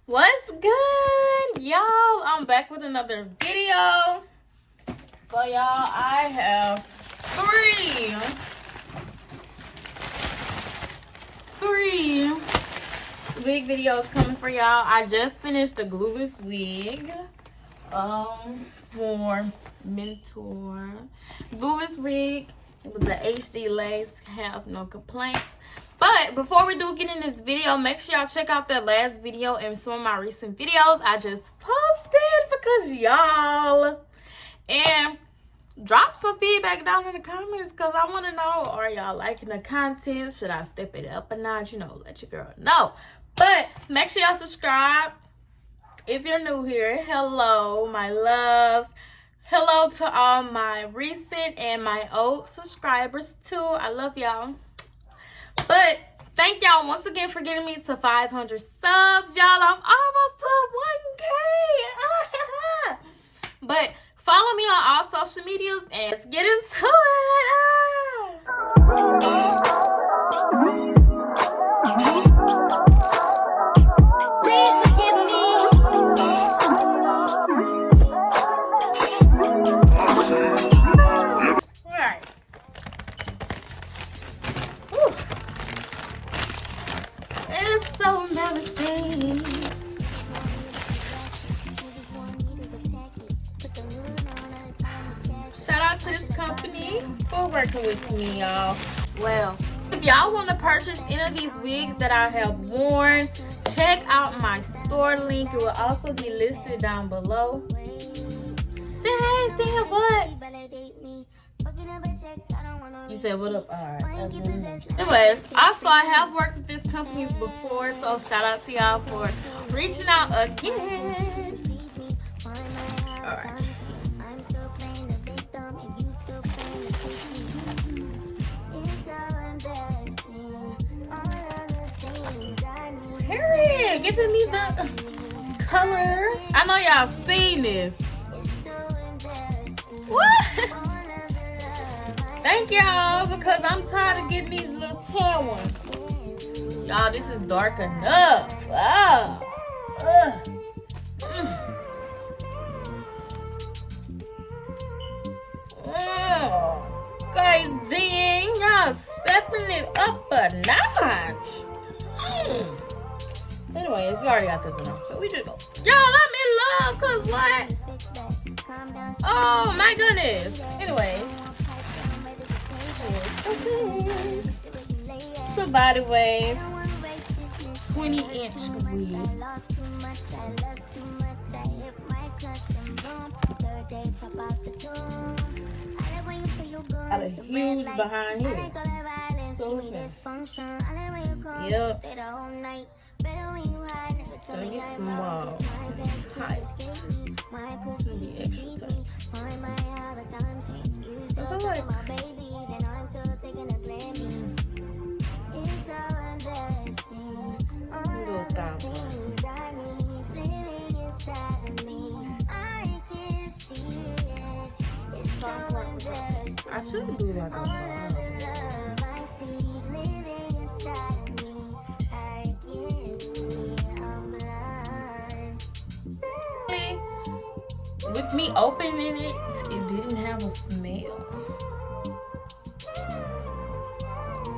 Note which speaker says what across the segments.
Speaker 1: What's good, y'all? I'm back with another video. So y'all, I have three wig videos coming for y'all. I just finished a glueless wig for Mentor. Glueless wig. It was an HD lace, have no complaints. But before we do get in this video, make sure y'all check out that last video and some of my recent videos I just posted because y'all. And drop some feedback down in the comments because I want to know, are y'all liking the content? Should I step it up a notch? You know, let your girl know. But make sure y'all subscribe. If you're new here, hello, my loves. Hello to all my recent and my old subscribers too. I love y'all. But thank y'all once again for getting me to 500 subs, y'all. I'm almost to 1K. But follow me on all social medias and let's get into to this company for working with me, y'all. Well, if y'all want to purchase any of these wigs that I have worn, check out my store link. It will also be listed down below. Say hey, stand what? You said what up? Alright. Anyways, also I have worked with this company before, so shout out to y'all for reaching out again. Alright. Period. Giving me the color. I know y'all seen this. What? Thank y'all because I'm tired of getting these little tan ones. Y'all, this is dark enough. Okay, then y'all stepping it up a notch. Anyways, we already got this one off, so we just go. Y'all, I'm in love, cause what? Oh my goodness. Anyways, it's a body wave, 20-inch wig. Got a huge behind here. So listen. Yep. It's gonna be small, tight. It's gonna be extra tight. I feel like do a style plan. I should do like a with me opening it, it didn't have a smell.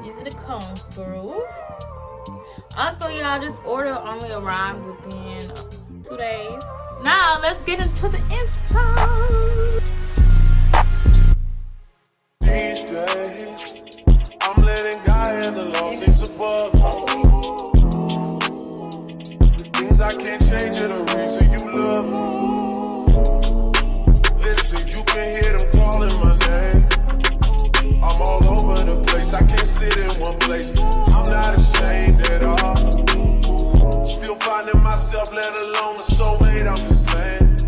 Speaker 1: Easy to comb through. Also, y'all, this order only arrived within 2 days. Now, let's get into the install.
Speaker 2: These days, I'm letting God handle all things above. The things I can't change are the reason you love me. Listen, you can hear them calling my name. I'm all over the place, I can't sit in one place. I'm not ashamed at all. Still finding myself, let alone a soulmate, I'm just saying.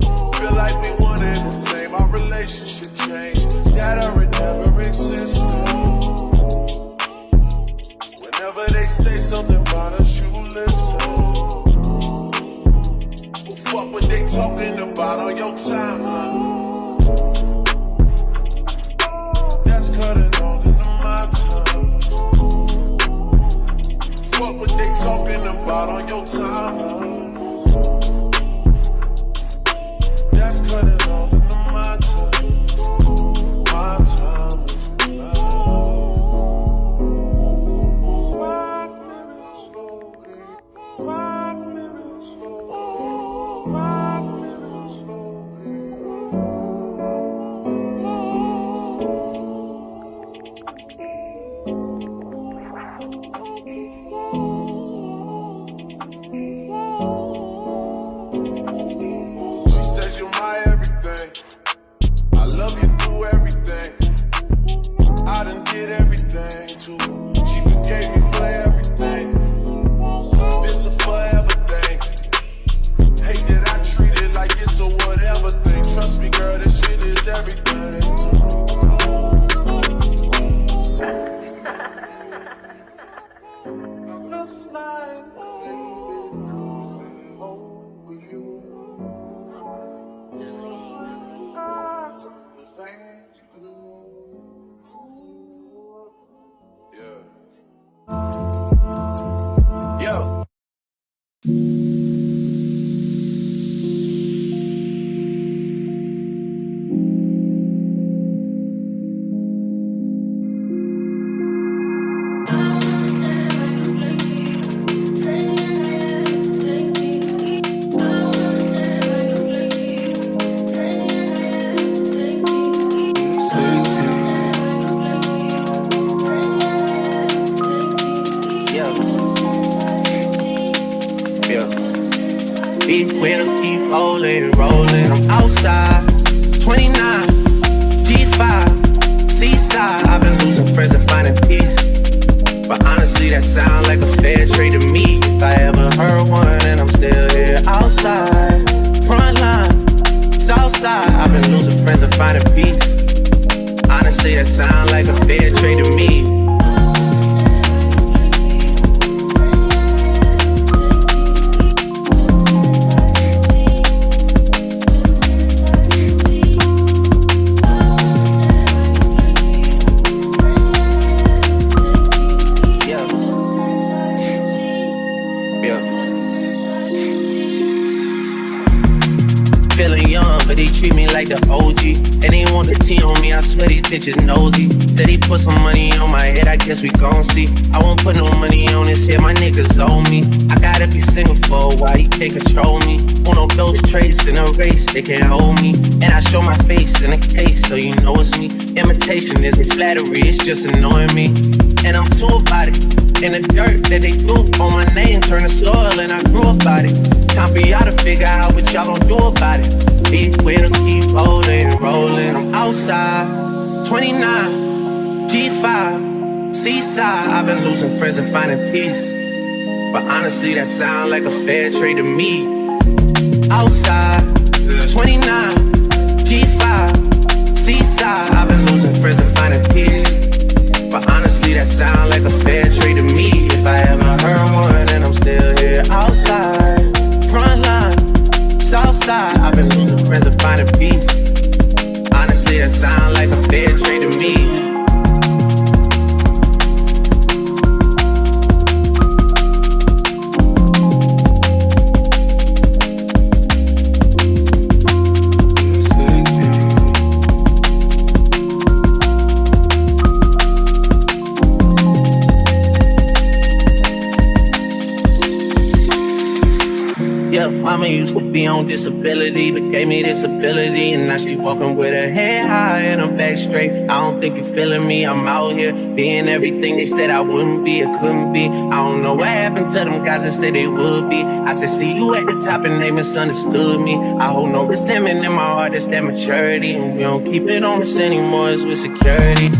Speaker 2: Feel like we one and the same, our relationship changed. That or it never existed. Whenever they say something about us, you listen. Fuck what they talking about on your timeline. That's cutting all into my time. Fuck what they talking about on your timeline.
Speaker 3: Big wheels keep rolling, rolling. I'm outside, 29, G5, seaside. I've been losing friends and finding peace. But honestly, that sound like a fair trade to me. If I ever heard one, and I'm still here outside. Front line, south side. I've been losing friends and finding peace. Honestly, that sound like a fair trade to me. Treat me like the OG, and they want the T on me. I swear these bitches nosy. Said he put some money on my head, I guess we gon' see. I won't put no money on this here, my niggas owe me. I gotta be single for a while, you can't control me. Uno, those traits in a race, they can't hold me. And I show my face in a case, so you know it's me. Imitation isn't flattery, it's just annoying me. And I'm too about it. In the dirt that they do on my name, turn to soil, and I grew up about it. Time for y'all to figure out what y'all gon' do about it. Big wheels keep rolling, rolling. I'm outside, 29, G5, seaside. I've been losing friends and finding peace. But honestly, that sound like a fair trade to me. Outside, 29, G5, seaside. I've been losing friends and finding peace. But honestly, that sound like a fair trade to me. If I ever heard one, and I'm still here outside. Front line, south side. I've been losing friends and finding peace. Honestly, that sound like a fair trade to me. Mama used to be on disability, but gave me this ability. And now she walking with her head high and her back straight. I don't think you feeling me, I'm out here being everything they said I wouldn't be or couldn't be. I don't know what happened to them guys that said they would be. I said, see you at the top and they misunderstood me. I hold no resentment in my heart, that's that maturity. And we don't keep it on us anymore, it's with security.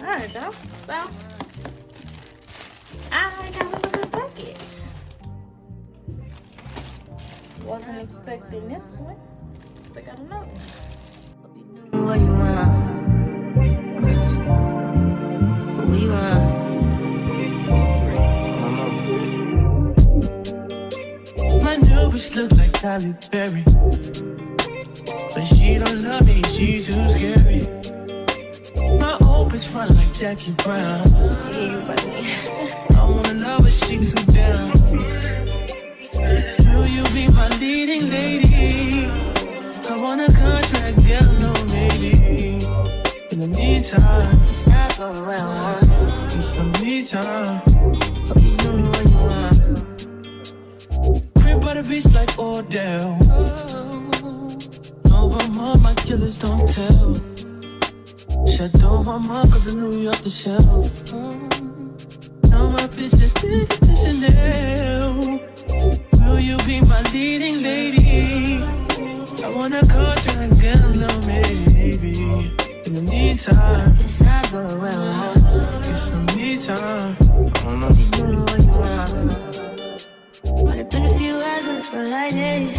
Speaker 1: Alright, y'all. So, I got a little package. Wasn't expecting this one. They got another one.
Speaker 4: What you want? What you want?
Speaker 5: My new bitch look like Tyler Perry, but she don't love me, she too scary. My old bitch front like Jackie Brown. I wanna love her, she too down. Will you be my leading lady? I want a contract, girl, no maybe. In the meantime,
Speaker 4: It's not going where I want.
Speaker 5: it's some me time.
Speaker 4: Hope you know what you want.
Speaker 5: Crib by the beach like Odell. No, I'm on my killers, don't tell. Shadow my mom, cause I New York the shelf. Now my bitch is to Chanel. Will you be my leading lady? I want a contract, girl, no maybe. In the meantime,
Speaker 4: It's not going where I want.
Speaker 5: it's some me time.
Speaker 4: Hope you know what you want. Only been a few hours, but it feel like days.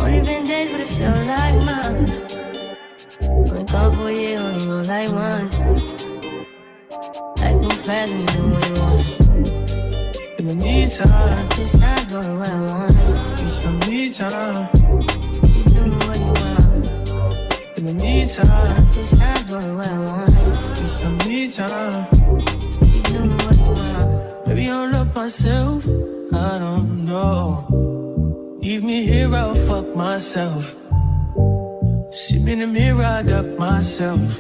Speaker 4: Only been days, but it feel like months. Only gone for a year, only know like once. Life move fast and you do what you want.
Speaker 5: In the meantime,
Speaker 4: It's not doing what I want.
Speaker 5: it's some me time.
Speaker 4: You do what you want.
Speaker 5: In the meantime,
Speaker 4: It's not doing what I want.
Speaker 5: it's some me time.
Speaker 4: You do what you want.
Speaker 5: Maybe I love myself, I don't know. Leave me here, I'll fuck myself. See me in the mirror, I duck myself.